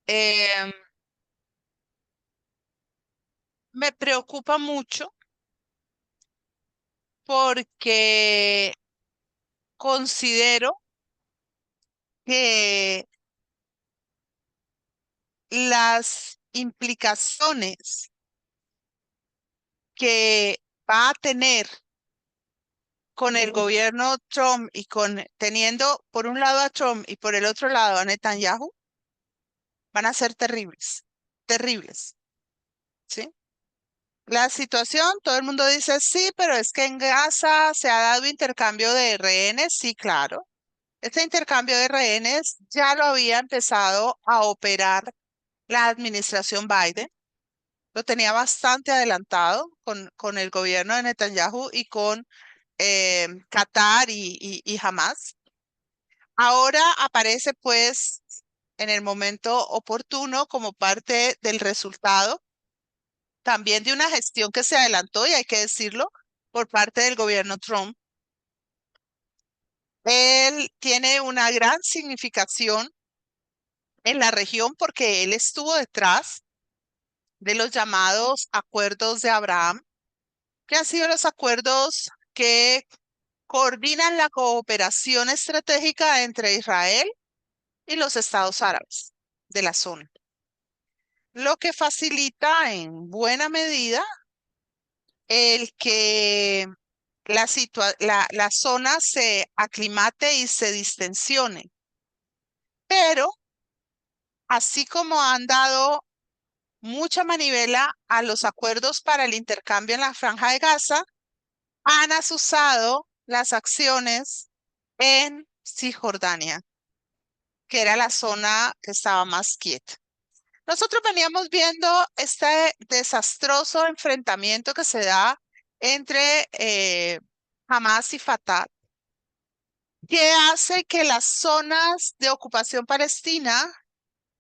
Em, Me preocupa mucho porque considero que las implicaciones que va a tener con el gobierno Trump y con teniendo por un lado a Trump y por el otro lado a Netanyahu van a ser terribles, terribles, ¿sí? La situación, todo el mundo dice sí, pero es que en Gaza se ha dado intercambio de rehenes, sí, claro. Este intercambio de rehenes ya lo había empezado a operar la administración Biden, lo tenía bastante adelantado con el gobierno de Netanyahu y con Qatar y Hamas. Ahora aparece pues en el momento oportuno como parte del resultado también de una gestión que se adelantó, y hay que decirlo, por parte del gobierno Trump. Él tiene una gran significación en la región porque él estuvo detrás de los llamados acuerdos de Abraham, que han sido los acuerdos que coordinan la cooperación estratégica entre Israel y los estados árabes de la zona, lo que facilita en buena medida el que la zona se aclimate y se distensione. Pero así como han dado mucha manivela a los acuerdos para el intercambio en la Franja de Gaza, han asusado las acciones en Cisjordania, que era la zona que estaba más quieta. Nosotros veníamos viendo este desastroso enfrentamiento que se da entre Hamas y Fatah, que hace que las zonas de ocupación palestina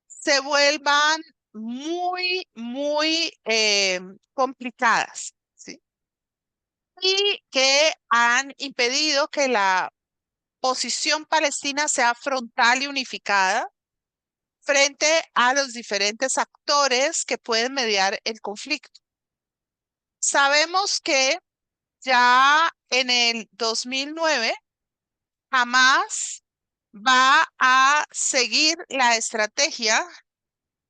se vuelvan muy complicadas, ¿sí? Y que han impedido que la posición palestina sea frontal y unificada frente a los diferentes actores que pueden mediar el conflicto. Sabemos que ya en el 2009 Hamas va a seguir la estrategia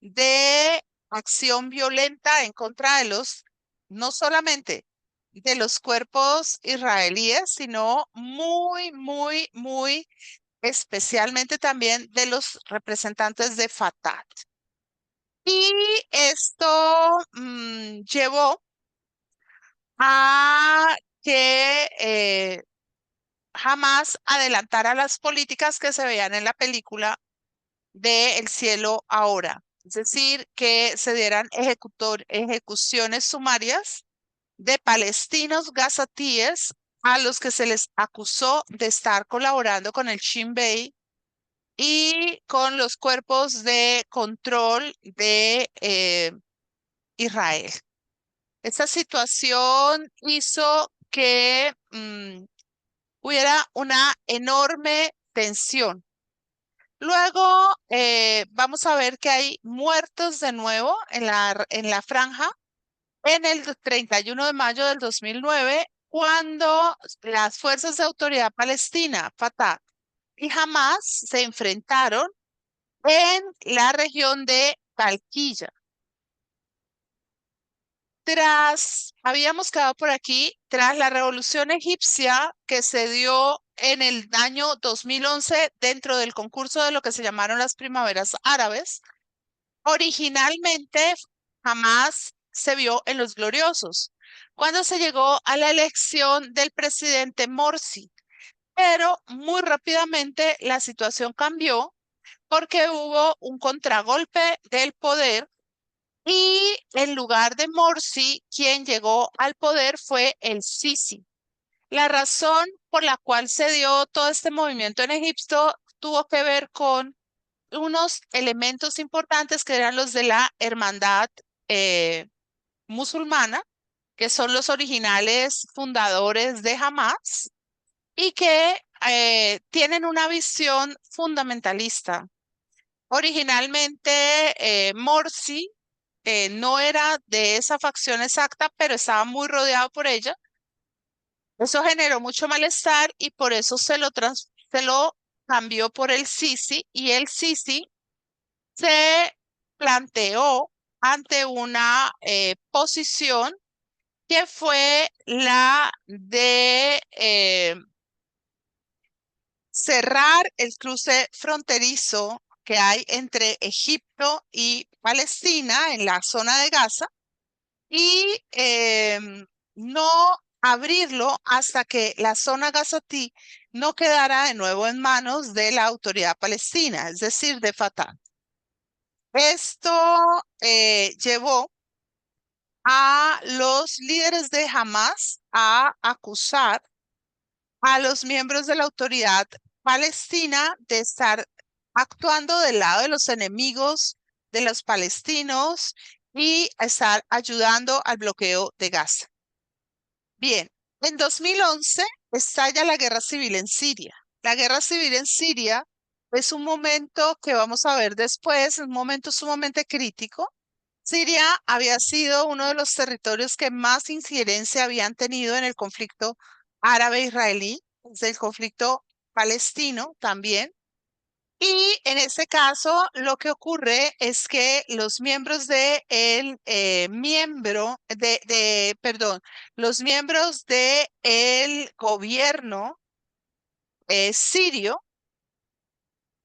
de acción violenta en contra de no solamente de los cuerpos israelíes, sino muy especialmente también de los representantes de Fatah. Y esto llevó a que jamás adelantara las políticas que se veían en la película de El cielo ahora. Es decir, que se dieran ejecuciones sumarias de palestinos gazatíes a los que se les acusó de estar colaborando con el Shin Bet y con los cuerpos de control de Israel. Esta situación hizo que hubiera una enorme tensión. Luego vamos a ver que hay muertos de nuevo en la franja en el 31 de mayo del 2009, cuando las fuerzas de autoridad palestina, Fatah y Hamas, se enfrentaron en la región de Talquilla. Habíamos quedado por aquí, tras la revolución egipcia que se dio en el año 2011 dentro del concurso de lo que se llamaron las primaveras árabes. Originalmente jamás se vio en los gloriosos, cuando se llegó a la elección del presidente Morsi, pero muy rápidamente la situación cambió porque hubo un contragolpe del poder y en lugar de Morsi, quien llegó al poder fue el Sisi. La razón por la cual se dio todo este movimiento en Egipto tuvo que ver con unos elementos importantes que eran los de la hermandad eh, musulmana, que son los originales fundadores de Hamas y que tienen una visión fundamentalista. Originalmente, Morsi no era de esa facción exacta, pero estaba muy rodeado por ella. Eso generó mucho malestar y por eso se lo cambió por el Sisi y el Sisi se planteó ante una posición que fue la de cerrar el cruce fronterizo que hay entre Egipto y Palestina en la zona de Gaza y no abrirlo hasta que la zona gazatí no quedara de nuevo en manos de la autoridad palestina, es decir, de Fatah. Esto llevó a los líderes de Hamas a acusar a los miembros de la autoridad palestina de estar actuando del lado de los enemigos de los palestinos y estar ayudando al bloqueo de Gaza. Bien, en 2011 estalla la guerra civil en Siria. La guerra civil en Siria es un momento que vamos a ver después, un momento sumamente crítico. Siria había sido uno de los territorios que más injerencia habían tenido en el conflicto árabe-israelí, el conflicto palestino también. Y en ese caso, lo que ocurre es que los miembros de el perdón, los miembros de el gobierno sirio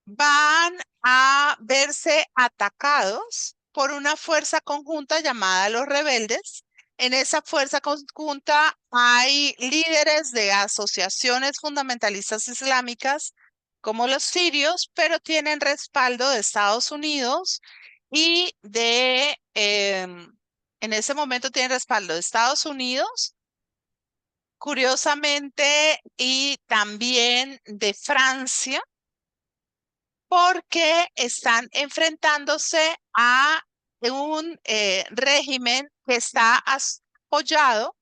van a verse atacados por una fuerza conjunta llamada los rebeldes. En esa fuerza conjunta hay líderes de asociaciones fundamentalistas islámicas como los sirios, pero tienen respaldo de Estados Unidos y en ese momento tienen respaldo de Estados Unidos, curiosamente, y también de Francia porque están enfrentándose a un régimen que está apoyado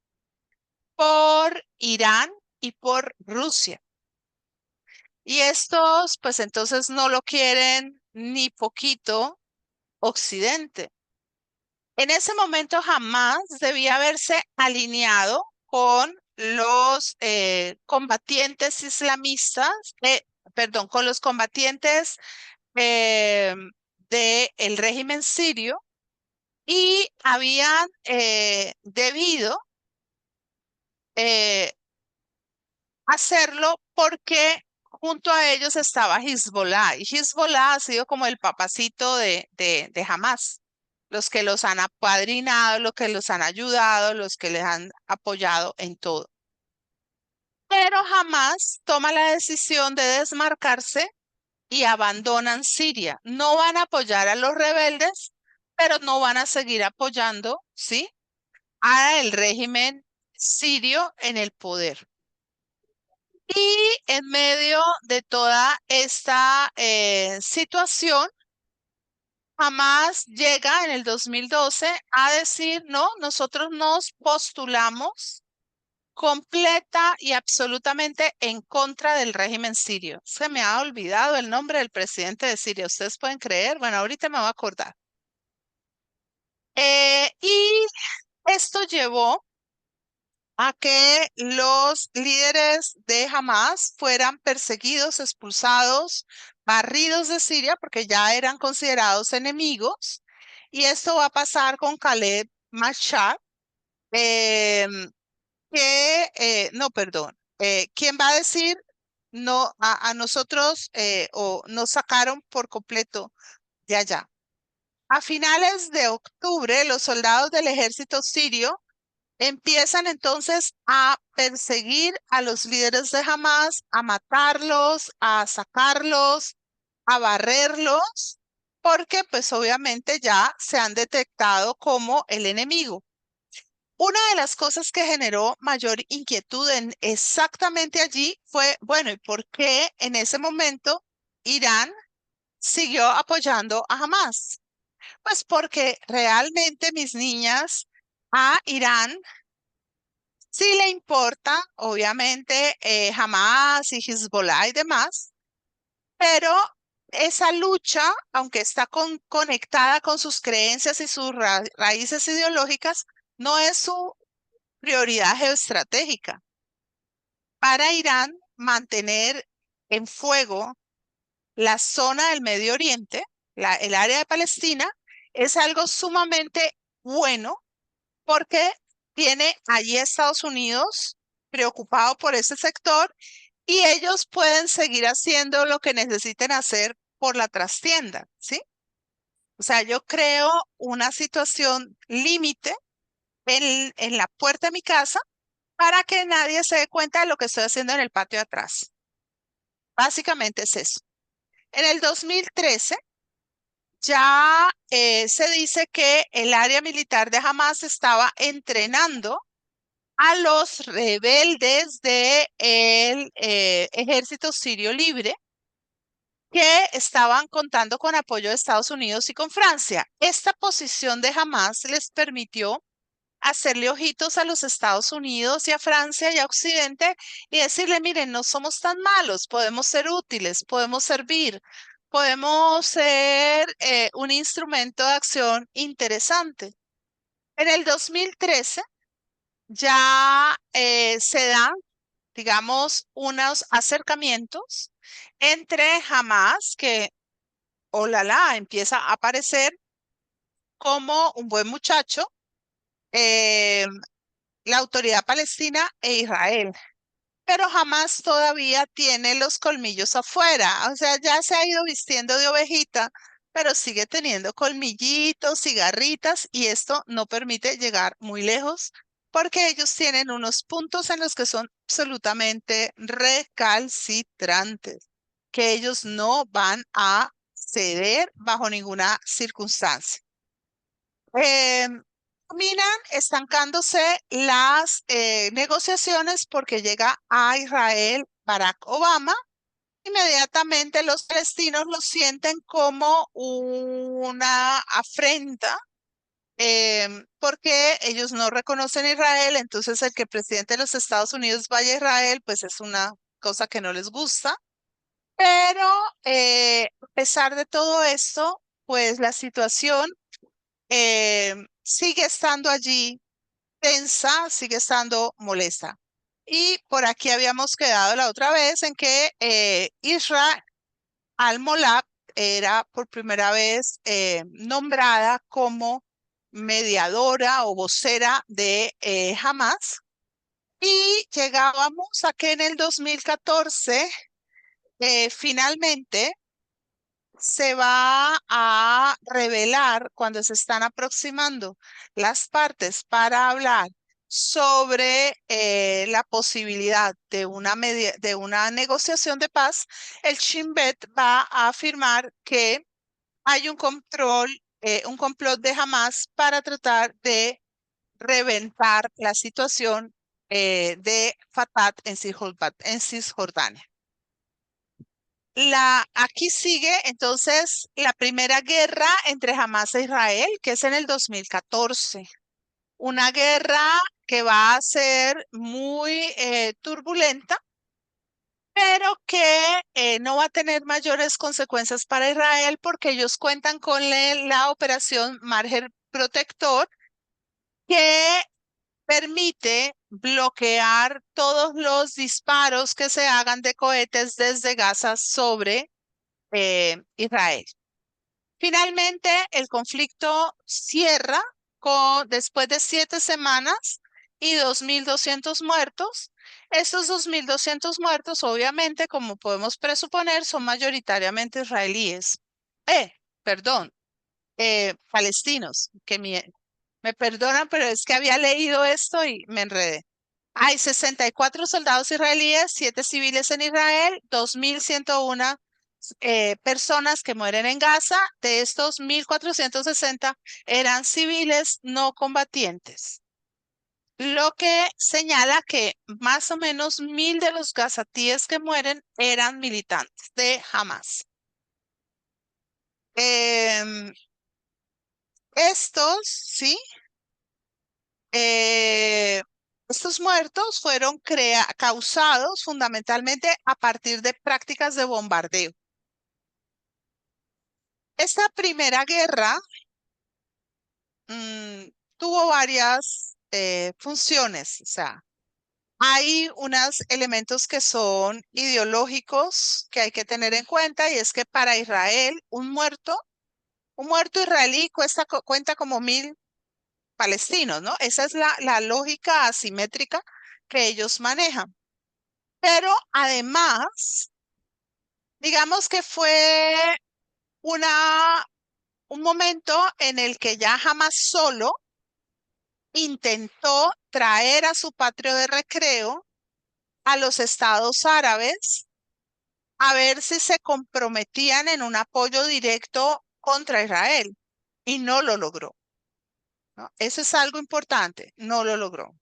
por Irán y por Rusia. Y estos, pues entonces no lo quieren ni poquito Occidente. En ese momento jamás debía haberse alineado con los combatientes islamistas, perdón, con los combatientes eh, del régimen sirio y habían debido eh, hacerlo porque junto a ellos estaba Hezbollah y Hezbollah ha sido como el papacito de Hamas, los que los han apadrinado, los que los han ayudado, los que les han apoyado en todo. Pero Hamas toma la decisión de desmarcarse y abandonan Siria. No van a apoyar a los rebeldes, pero no van a seguir apoyando, ¿sí? A el régimen sirio en el poder. Y en medio de toda esta situación, Hamas llega en el 2012 a decir, no, nosotros nos postulamos completa y absolutamente en contra del régimen sirio. Se me ha olvidado el nombre del presidente de Siria. ¿Ustedes pueden creer? Bueno, ahorita me voy a acordar. Y esto llevó a que los líderes de Hamas fueran perseguidos, expulsados, barridos de Siria, porque ya eran considerados enemigos. Y esto va a pasar con Khaled Mashar, em, no, perdón, ¿quién va a decir no a nosotros o nos sacaron por completo de allá? A finales de octubre, los soldados del ejército sirio empiezan entonces a perseguir a los líderes de Hamas, a matarlos, a sacarlos, a barrerlos, porque pues obviamente ya se han detectado como el enemigo. Una de las cosas que generó mayor inquietud en exactamente allí fue, bueno, ¿y por qué en ese momento Irán siguió apoyando a Hamas? Pues porque realmente, mis niñas, a Irán sí le importa, obviamente, Hamas y Hezbollah y demás, pero esa lucha, aunque está conectada con sus creencias y sus raíces ideológicas, no es su prioridad geoestratégica. Para Irán, mantener en fuego la zona del Medio Oriente, el área de Palestina, es algo sumamente bueno porque tiene allí a Estados Unidos preocupado por ese sector y ellos pueden seguir haciendo lo que necesiten hacer por la trastienda, ¿sí? O sea, yo creo una situación límite en la puerta de mi casa para que nadie se dé cuenta de lo que estoy haciendo en el patio de atrás. Básicamente es eso. En el 2013 ya se dice que el área militar de Hamas estaba entrenando a los rebeldes del ejército sirio libre que estaban contando con apoyo de Estados Unidos y con Francia. Esta posición de Hamas les permitió hacerle ojitos a los Estados Unidos y a Francia y a Occidente y decirle, miren, no somos tan malos, podemos ser útiles, podemos servir, podemos ser un instrumento de acción interesante. En el 2013 ya se dan, digamos, unos acercamientos entre Hamas, que, oh la la, empieza a aparecer como un buen muchacho, eh, la autoridad palestina e Israel. Pero jamás todavía tiene los colmillos afuera. O sea, ya se ha ido vistiendo de ovejita, pero sigue teniendo colmillitos y garritas y esto no permite llegar muy lejos porque ellos tienen unos puntos en los que son absolutamente recalcitrantes, que ellos no van a ceder bajo ninguna circunstancia. Terminan estancándose las negociaciones porque llega a Israel Barack Obama. Inmediatamente los palestinos lo sienten como una afrenta porque ellos no reconocen a Israel, entonces el que el presidente de los Estados Unidos vaya a Israel, pues es una cosa que no les gusta. Pero a pesar de todo esto, pues la situación sigue estando allí tensa, sigue estando molesta. Y por aquí habíamos quedado la otra vez en que Isra al-Molab era por primera vez nombrada como mediadora o vocera de Hamas. Y llegábamos a que en el 2014 finalmente se va a revelar cuando se están aproximando las partes para hablar sobre la posibilidad de de una negociación de paz. El Shin Bet va a afirmar que hay un complot de Hamas para tratar de reventar la situación de Fatah en Cisjordania. Aquí sigue entonces la primera guerra entre Hamas e Israel, que es en el 2014. Una guerra que va a ser muy turbulenta, pero que no va a tener mayores consecuencias para Israel porque ellos cuentan con la operación Margen Protector, que permite bloquear todos los disparos que se hagan de cohetes desde Gaza sobre Israel. Finalmente, el conflicto cierra después de 7 semanas y 2.200 muertos. Estos 2.200 muertos, obviamente, como podemos presuponer, son mayoritariamente israelíes. Eh, perdón, palestinos, me perdonan, pero es que había leído esto y me enredé. Hay 64 soldados israelíes, 7 civiles en Israel, 2.101 personas que mueren en Gaza. De estos, 1.460 eran civiles no combatientes, lo que señala que más o menos 1.000 de los gazatíes que mueren eran militantes de Hamas. Em, sí, eh, estos muertos fueron causados fundamentalmente a partir de prácticas de bombardeo. Esta primera guerra tuvo varias funciones, o sea, hay unos elementos que son ideológicos que hay que tener en cuenta y es que para Israel un muerto israelí cuenta como 1.000 palestinos, ¿no? Esa es la lógica asimétrica que ellos manejan. Pero además, digamos que fue una, un momento en el que ya jamás solo intentó traer a su patrio de recreo a los estados árabes a ver si se comprometían en un apoyo directo contra Israel y no lo logró, ¿no? Eso es algo importante, no lo logró.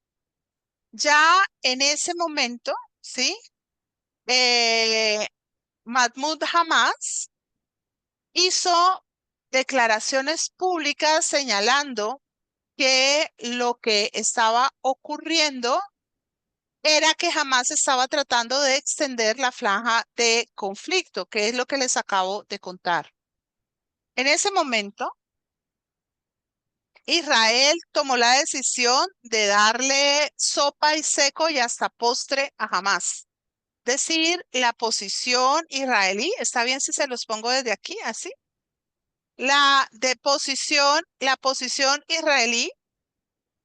Ya en ese momento, ¿sí? Eh, Mahmoud Hamas hizo declaraciones públicas señalando que lo que estaba ocurriendo era que jamás estaba tratando de extender la franja de conflicto, que es lo que les acabo de contar. En ese momento, Israel tomó la decisión de darle sopa y seco y hasta postre a Hamás. Decir la posición israelí, ¿está bien si se los pongo desde aquí, así? La posición israelí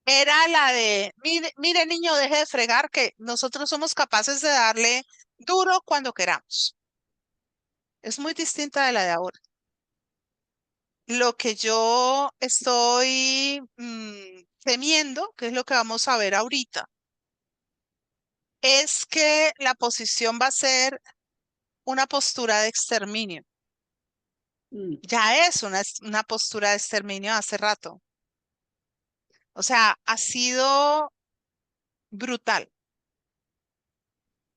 era la de, mire, mire niño, deje de fregar que nosotros somos capaces de darle duro cuando queramos. Es muy distinta de la de ahora. Lo que yo estoy temiendo, que es lo que vamos a ver ahorita, es que la posición va a ser una postura de exterminio. Ya es una postura de exterminio hace rato. O sea, ha sido brutal.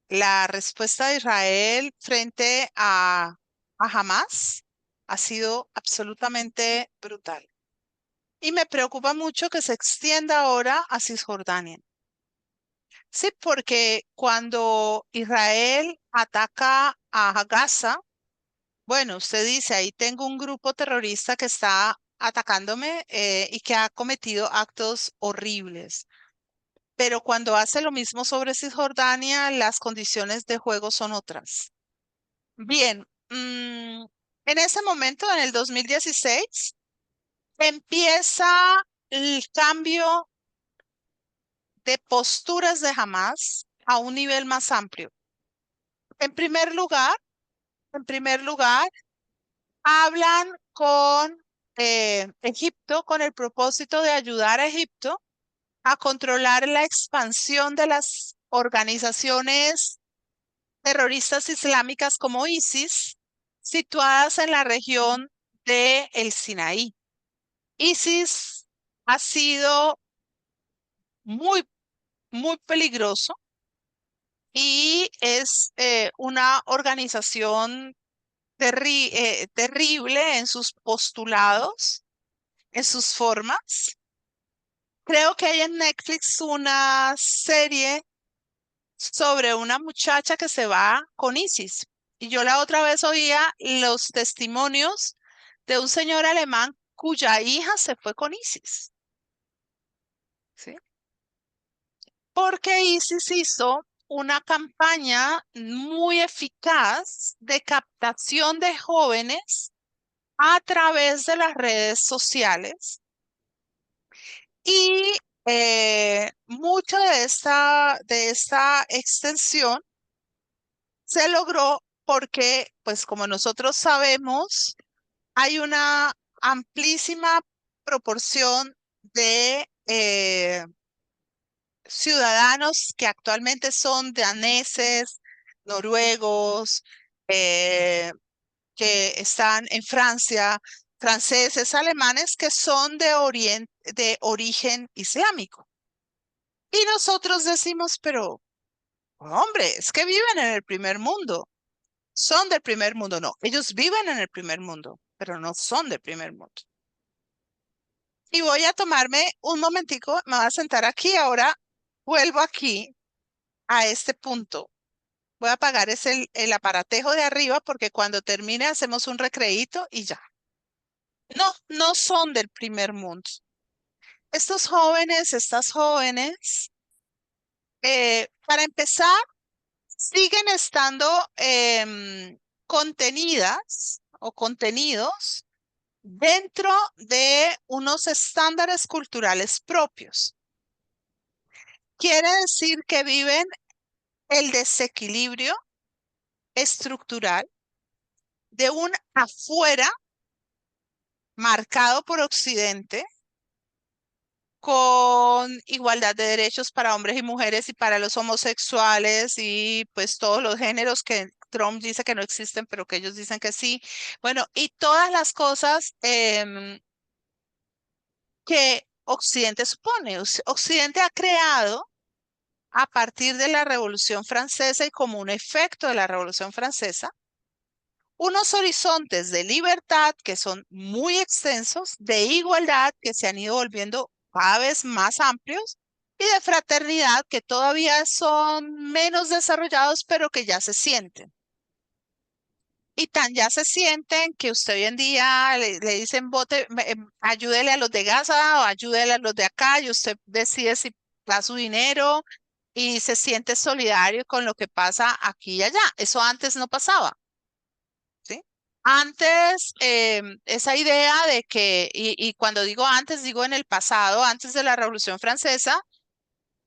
La respuesta de Israel frente a Hamas ha sido absolutamente brutal. Y me preocupa mucho que se extienda ahora a Cisjordania. Sí, porque cuando Israel ataca a Gaza, bueno, usted dice, ahí tengo un grupo terrorista que está atacándome y que ha cometido actos horribles. Pero cuando hace lo mismo sobre Cisjordania, las condiciones de juego son otras. Bien, en ese momento, en el 2016, empieza el cambio de posturas de Hamas a un nivel más amplio. En primer lugar, en primer lugar, hablan con Egipto con el propósito de ayudar a Egipto a controlar la expansión de las organizaciones terroristas islámicas como ISIS, situadas en la región de el Sinaí. ISIS ha sido muy, muy peligroso y es una organización terrible en sus postulados, en sus formas. Creo que hay en Netflix una serie sobre una muchacha que se va con ISIS. Y yo la otra vez oía los testimonios de un señor alemán cuya hija se fue con ISIS, ¿sí? Porque ISIS hizo una campaña muy eficaz de captación de jóvenes a través de las redes sociales y mucho de esta extensión se logró porque, pues como nosotros sabemos, hay una amplísima proporción de ciudadanos que actualmente son daneses, noruegos, eh, que están en Francia, franceses, alemanes, que son de origen islámico. Y nosotros decimos, pero hombre, es que viven en el primer mundo. Son del primer mundo, no. Ellos viven en el primer mundo, pero no son del primer mundo. Y voy a tomarme un momentico, me voy a sentar aquí, ahora vuelvo aquí a este punto. Voy a apagar el aparatejo de arriba porque cuando termine hacemos un recreíto y ya. No, no son del primer mundo. Estos jóvenes, estas jóvenes, para empezar, siguen estando contenidas o contenidos dentro de unos estándares culturales propios. Quiere decir que viven el desequilibrio estructural de un afuera marcado por Occidente con igualdad de derechos para hombres y mujeres y para los homosexuales y pues todos los géneros que Trump dice que no existen, pero que ellos dicen que sí. Bueno, y todas las cosas que Occidente supone. Occidente ha creado a partir de la Revolución Francesa y como un efecto de la Revolución Francesa, unos horizontes de libertad que son muy extensos, de igualdad que se han ido volviendo cada vez más amplios y de fraternidad que todavía son menos desarrollados, pero que ya se sienten. Y tan ya se sienten que usted hoy en día le dicen, vote, ayúdele a los de Gaza o ayúdele a los de acá y usted decide si da su dinero y se siente solidario con lo que pasa aquí y allá. Eso antes no pasaba. ¿Sí? Antes, esa idea de que, y cuando digo antes, digo en el pasado, antes de la Revolución Francesa,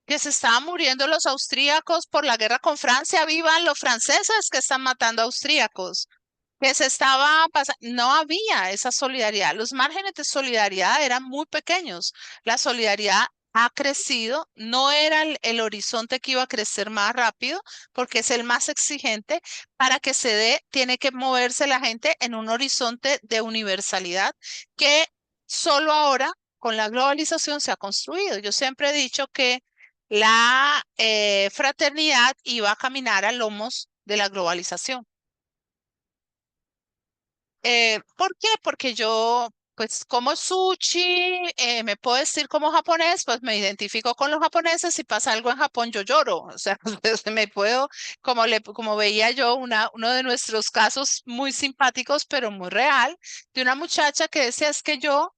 que se estaban muriendo los austríacos por la guerra con Francia, vivan los franceses que están matando austríacos, que se estaba pasando, no había esa solidaridad, los márgenes de solidaridad eran muy pequeños, la solidaridad ha crecido, no era el horizonte que iba a crecer más rápido, porque es el más exigente, para que se dé, tiene que moverse la gente en un horizonte de universalidad que solo ahora con la globalización se ha construido. Yo siempre he dicho que la fraternidad iba a caminar a lomos de la globalización. ¿Por qué? Porque yo, pues, como sushi, me puedo decir como japonés, pues me identifico con los japoneses. Si pasa algo en Japón, yo lloro. O sea, pues, me puedo, como veía yo, uno de nuestros casos muy simpáticos, pero muy real, de una muchacha que decía, es que yo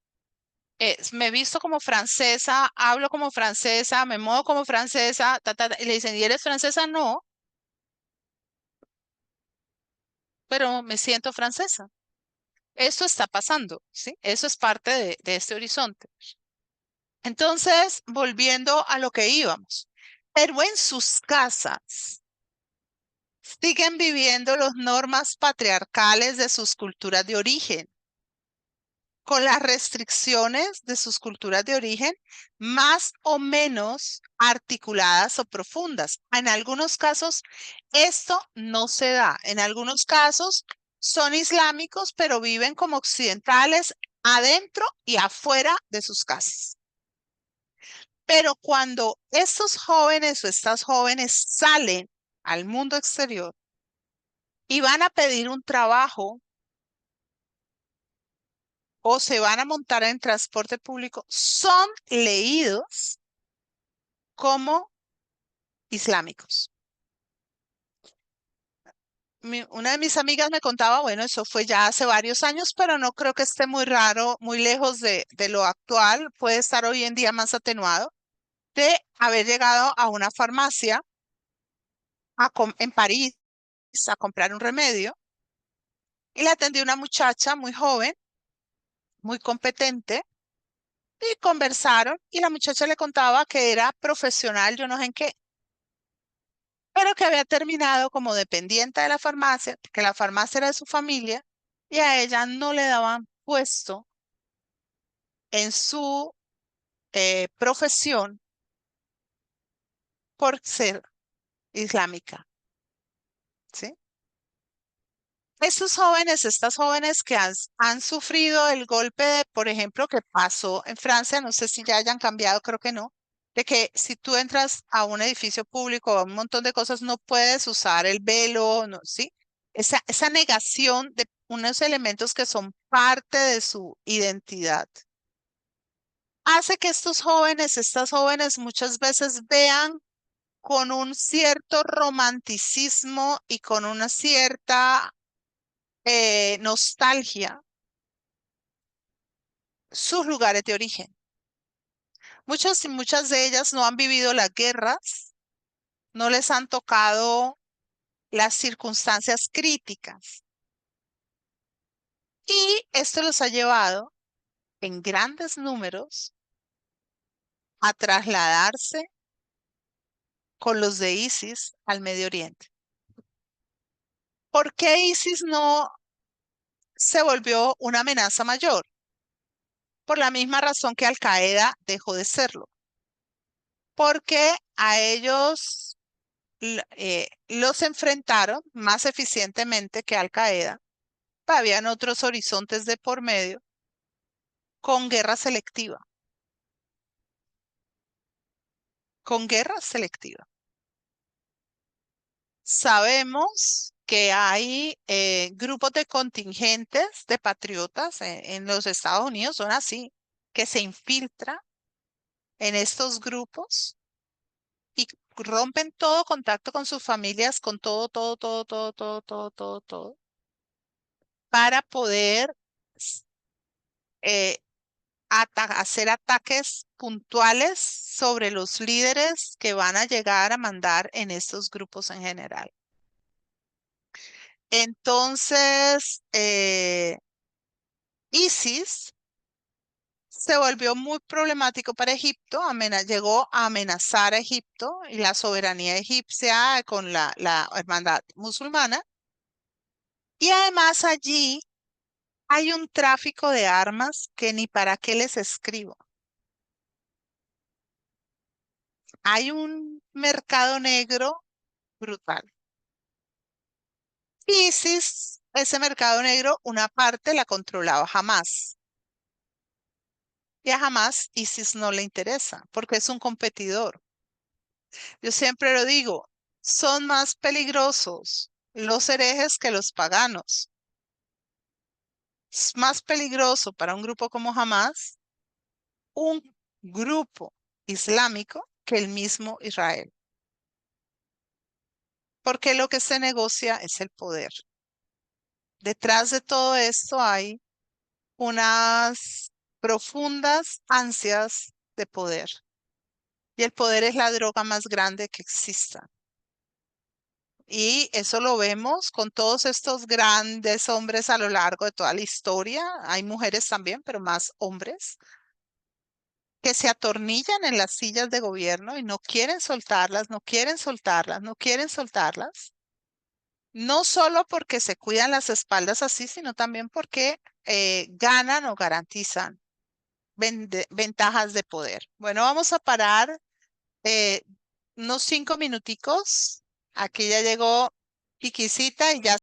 me he visto como francesa, hablo como francesa, me muevo como francesa, y le dicen, ¿y eres francesa? No, pero me siento francesa. Esto está pasando, ¿sí? Eso es parte de este horizonte. Entonces, volviendo a lo que íbamos, pero en sus casas siguen viviendo las normas patriarcales de sus culturas de origen, con las restricciones de sus culturas de origen más o menos articuladas o profundas. En algunos casos, esto no se da. En algunos casos, son islámicos, pero viven como occidentales adentro y afuera de sus casas. Pero cuando estos jóvenes o estas jóvenes salen al mundo exterior y van a pedir un trabajo o se van a montar en transporte público, son leídos como islámicos. Una de mis amigas me contaba, bueno, eso fue ya hace varios años, pero no creo que esté muy raro, muy lejos de lo actual, puede estar hoy en día más atenuado, de haber llegado a una farmacia en París a comprar un remedio y le atendió una muchacha muy joven, muy competente, y conversaron y la muchacha le contaba que era profesional, yo no sé en qué, pero que había terminado como dependiente de la farmacia, que la farmacia era de su familia y a ella no le daban puesto en su profesión por ser islámica, ¿sí? Estos jóvenes, estas jóvenes que han sufrido el golpe, por ejemplo, que pasó en Francia, no sé si ya hayan cambiado, creo que no, de que si tú entras a un edificio público o a un montón de cosas, no puedes usar el velo, no, ¿sí? Esa negación de unos elementos que son parte de su identidad hace que estos jóvenes, estas jóvenes muchas veces vean con un cierto romanticismo y con una cierta nostalgia sus lugares de origen. Muchas y muchas de ellas no han vivido las guerras, no les han tocado las circunstancias críticas. Y esto los ha llevado en grandes números a trasladarse con los de ISIS al Medio Oriente. ¿Por qué ISIS no se volvió una amenaza mayor? Por la misma razón que Al Qaeda dejó de serlo. Porque a ellos los enfrentaron más eficientemente que Al Qaeda. Habían otros horizontes de por medio con guerra selectiva. Con guerra selectiva. Sabemos que hay grupos de contingentes de patriotas en los Estados Unidos, son así, que se infiltran en estos grupos y rompen todo contacto con sus familias, con todo, todo, todo, todo, todo, todo, todo, todo, para poder eh, hacer ataques puntuales sobre los líderes que van a llegar a mandar en estos grupos en general. Entonces, ISIS se volvió muy problemático para Egipto, llegó a amenazar a Egipto y la soberanía egipcia con la hermandad musulmana. Y además allí hay un tráfico de armas que ni para qué les escribo. Hay un mercado negro brutal. ISIS, ese mercado negro, una parte la controlaba Hamas. Y a Hamas ISIS no le interesa porque es un competidor. Yo siempre lo digo, son más peligrosos los herejes que los paganos. Es más peligroso para un grupo como Hamas un grupo islámico que el mismo Israel. Porque lo que se negocia es el poder. Detrás de todo esto hay unas profundas ansias de poder. Y el poder es la droga más grande que exista. Y eso lo vemos con todos estos grandes hombres a lo largo de toda la historia. Hay mujeres también, pero más hombres, que se atornillan en las sillas de gobierno y no quieren soltarlas, no quieren soltarlas, no quieren soltarlas. No solo porque se cuidan las espaldas así, sino también porque ganan o garantizan ventajas de poder. Bueno, vamos a parar unos 5 minuticos. Aquí ya llegó Piquisita y ya